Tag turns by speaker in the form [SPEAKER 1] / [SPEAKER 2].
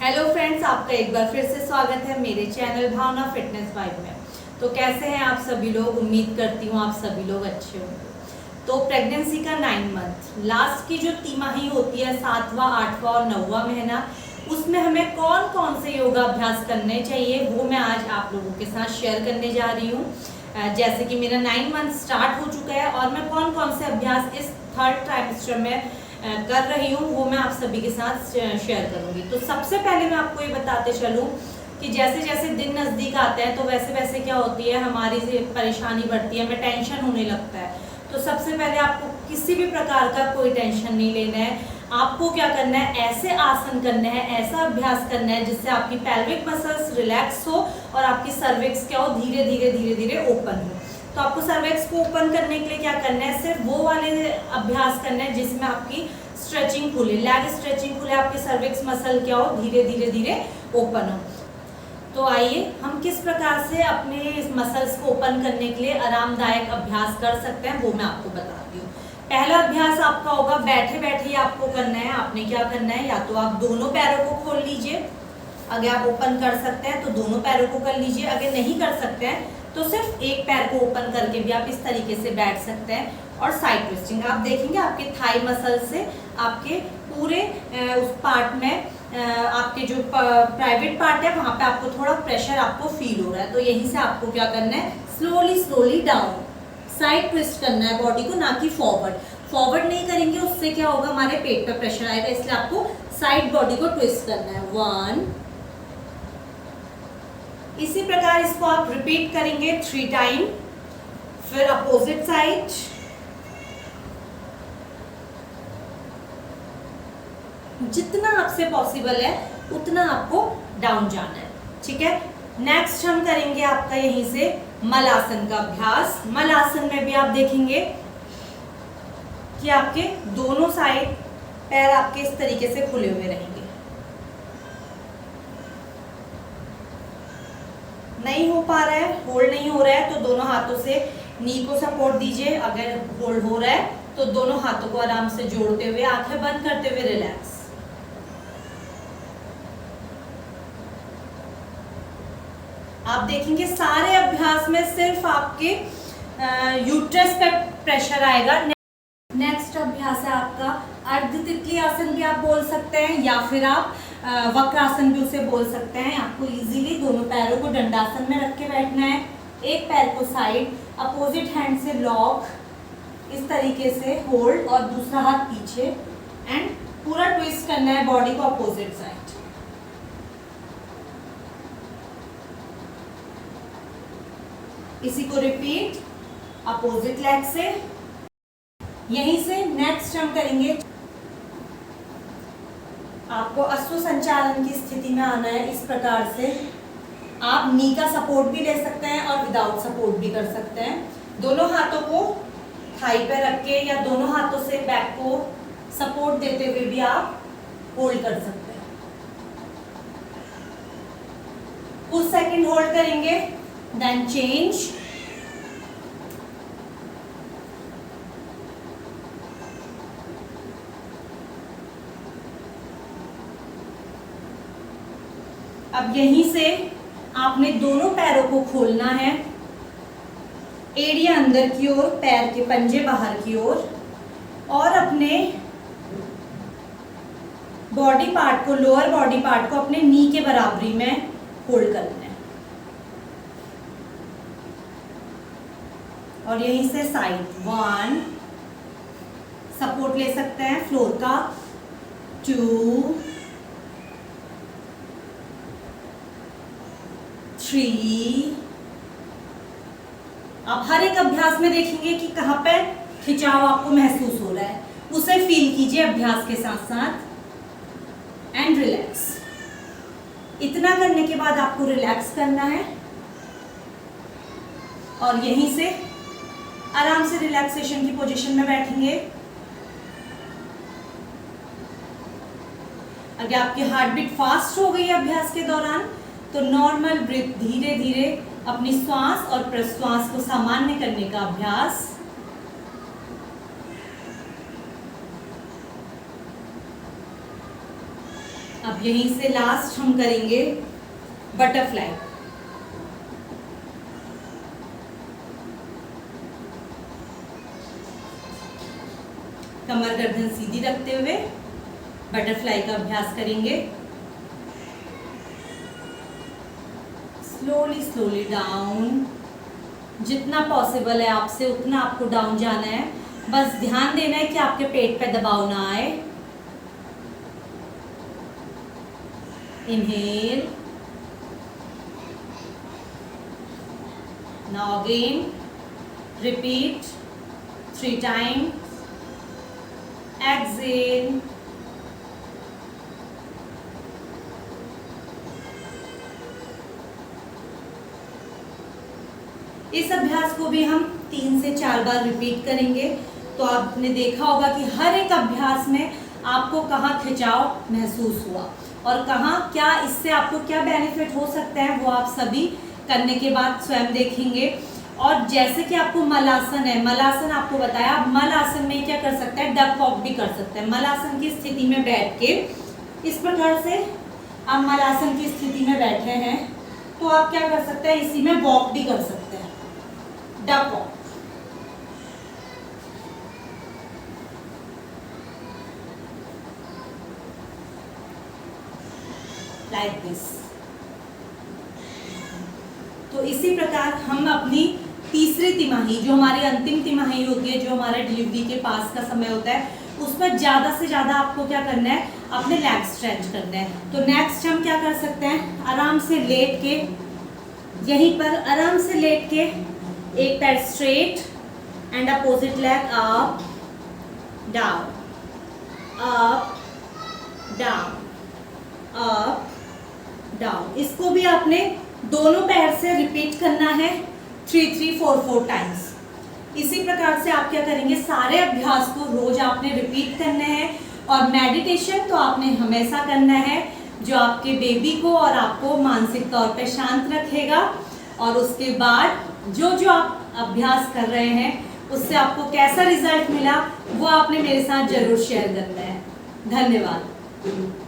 [SPEAKER 1] Hello friends, आपका एक बार फिर से स्वागत है मेरे चैनल भावना फिटनेस वाइब में। तो कैसे हैं आप सभी लोग? उम्मीद करती हूँ आप सभी लोग अच्छे होंगे। तो प्रेगनेंसी का 9 मंथ लास्ट की जो तिमाही होती है, 7वां 8वां और 9वां महीना, उसमें हमें कौन कौन से योगा अभ्यास करने चाहिए वो मैं आज आप लोगों के साथ शेयर करने जा रही हूँ। जैसे कि मेरा 9 मंथ स्टार्ट हो चुका है और मैं कौन कौन से अभ्यास इस थर्ड ट्राइमेस्टर में कर रही हूँ वो मैं आप सभी के साथ शेयर करूंगी। तो सबसे पहले मैं आपको ये बताते चलूँ कि जैसे जैसे दिन नज़दीक आते हैं तो वैसे वैसे क्या होती है, हमारी परेशानी बढ़ती है, हमें टेंशन होने लगता है। तो सबसे पहले आपको किसी भी प्रकार का कोई टेंशन नहीं लेना है। आपको क्या करना है, ऐसे आसन करना है, ऐसा अभ्यास करना है जिससे आपकी पेल्विक मसल्स रिलैक्स हो और आपकी सर्विक्स क्या हो, धीरे धीरे धीरे धीरे ओपन हो। तो आपको सर्विक्स को ओपन करने के लिए क्या करना है, सिर्फ वो वाले अभ्यास करना है जिसमें आपकी स्ट्रेचिंग खुले, लैग स्ट्रेचिंग खुले, आपके सर्विक्स मसल क्या हो, धीरे धीरे धीरे ओपन हो। तो आइए हम किस प्रकार से अपने इस मसल्स को ओपन करने के लिए आरामदायक अभ्यास कर सकते हैं वो मैं आपको बताती हूँ। पहला अभ्यास आपका होगा बैठे बैठे ही आपको करना है। आपने क्या करना है, या तो आप दोनों पैरों को खोल लीजिए, अगर आप ओपन कर सकते हैं तो दोनों पैरों को कर लीजिए, अगर नहीं कर सकते हैं तो सिर्फ एक पैर को ओपन करके भी आप इस तरीके से बैठ सकते हैं। और साइड ट्विस्टिंग आप देखेंगे आपके थाई मसल से आपके पूरे उस पार्ट में आपके जो प्राइवेट पार्ट है वहां पे आपको थोड़ा प्रेशर आपको फील हो रहा है। तो यहीं से आपको क्या करना है, slowly slowly down side twist करना है बॉडी को, ना कि फॉरवर्ड। फॉरवर्ड नहीं करेंगे उससे क्या होगा, हमारे पेट पे प्रेशर आएगा, इसलिए आपको साइड बॉडी को ट्विस्ट करना है। 1, इसी प्रकार इसको आप रिपीट करेंगे 3 टाइम। फिर अपोजिट साइड, जितना आपसे पॉसिबल है उतना आपको डाउन जाना है, ठीक है। नेक्स्ट हम करेंगे आपका यहीं से मलासन का अभ्यास। मलासन में भी आप देखेंगे कि आपके दोनों साइड पैर आपके इस तरीके से खुले हुए रहेंगे। नहीं हो पा रहा है, होल्ड नहीं हो रहा है, तो दोनों हाथों से नी को सपोर्ट दीजिए। अगर होल्ड हो रहा है तो दोनों हाथों को आराम से जोड़ते हुए, आंखें बंद करते हुए रिलैक्स। आप देखेंगे सारे अभ्यास में सिर्फ आपके यूट्रस पे प्रेशर आएगा। नेक्स्ट अभ्यास है आपका अर्ध तितली आसन भी आप बोल सकते हैं, या फिर आप वक्रासन भी उसे बोल सकते हैं। आपको इजीली दोनों पैरों को दंडासन में रख के बैठना है। एक पैर को साइड, अपोजिट हैंड से लॉक, इस तरीके से होल्ड और दूसरा हाथ पीछे, एंड पूरा ट्विस्ट करना है बॉडी को अपोजिट साइड। इसी को रिपीट अपोजिट लेग से। यहीं से नेक्स्ट हम करेंगे, आपको अश्व संचालन की स्थिति में आना है। इस प्रकार से आप नी का सपोर्ट भी ले सकते हैं और विदाउट सपोर्ट भी कर सकते हैं। दोनों हाथों को थाई पे रख के या दोनों हाथों से बैक को सपोर्ट देते हुए भी आप होल्ड कर सकते हैं। कुछ सेकंड होल्ड करेंगे, देन चेंज। अब यहीं से आपने दोनों पैरों को खोलना है, एड़ियां अंदर की ओर, पैर के पंजे बाहर की ओर, और अपने बॉडी पार्ट को, लोअर बॉडी पार्ट को अपने नी के बराबरी में होल्ड करना है। और यहीं से साइड 1 सपोर्ट ले सकते हैं फ्लोर का, 2, 3। आप हर एक अभ्यास में देखेंगे कि कहां पे खिंचाव आपको महसूस हो रहा है, उसे फील कीजिए अभ्यास के साथ साथ, एंड रिलैक्स। इतना करने के बाद आपको रिलैक्स करना है और यहीं से आराम से रिलैक्सेशन की पोजीशन में बैठेंगे। अगर आपकी हार्ट बीट फास्ट हो गई है अभ्यास के दौरान तो नॉर्मल ब्रीथ, धीरे धीरे अपनी श्वास और प्रश्वास को सामान्य करने का अभ्यास। अब यहीं से लास्ट हम करेंगे बटरफ्लाई। कमर गर्दन सीधी रखते हुए बटरफ्लाई का अभ्यास करेंगे। स्लोली स्लोली डाउन, जितना पॉसिबल है आपसे उतना आपको डाउन जाना है। बस ध्यान देना है कि आपके पेट पे दबाव ना आए। Inhale, now again repeat 3 times, exhale, इस अभ्यास को भी हम 3 से 4 बार रिपीट करेंगे। तो आपने देखा होगा कि हर एक अभ्यास में आपको कहाँ खिंचाव महसूस हुआ और कहाँ क्या इससे आपको क्या बेनिफिट हो सकता है, वो आप सभी करने के बाद स्वयं देखेंगे। और जैसे कि आपको मलासन है, मलासन आपको बताया, आप मलासन में क्या कर सकते हैं, डक वॉक भी कर सकते हैं। मलासन की स्थिति में बैठ के इस प्रकार से आप मलासन की स्थिति में बैठे हैं तो आप क्या कर सकते हैं, इसी में वॉक भी कर सकते हैं, डक वॉक। Like this. तो इसी प्रकार हम अपनी तीसरी तिमाही, जो हमारी अंतिम तिमाही होती है, जो हमारे डिलीवरी के पास का समय होता है, उसमें ज़्यादा से ज़्यादा आपको क्या करना है, अपने लेग स्ट्रेच करना है। तो नेक्स्ट हम क्या कर सकते हैं, आराम से लेट के, यहीं पर आराम से लेट के एक पैर straight and opposite leg up down, up down, up down. इसको भी आपने दोनों पैर से रिपीट करना है 3-3-4-4 टाइम्स। इसी प्रकार से आप क्या करेंगे, सारे अभ्यास को रोज आपने रिपीट करने हैं। और मेडिटेशन तो आपने हमेशा करना है, जो आपके बेबी को और आपको मानसिक तौर पे शांत रखेगा। और उसके बाद जो जो आप अभ्यास कर रहे हैं उससे आपको कैसा रिजल्ट मिला वो आपने मेरे साथ जरूर शेयर करना है। धन्यवाद।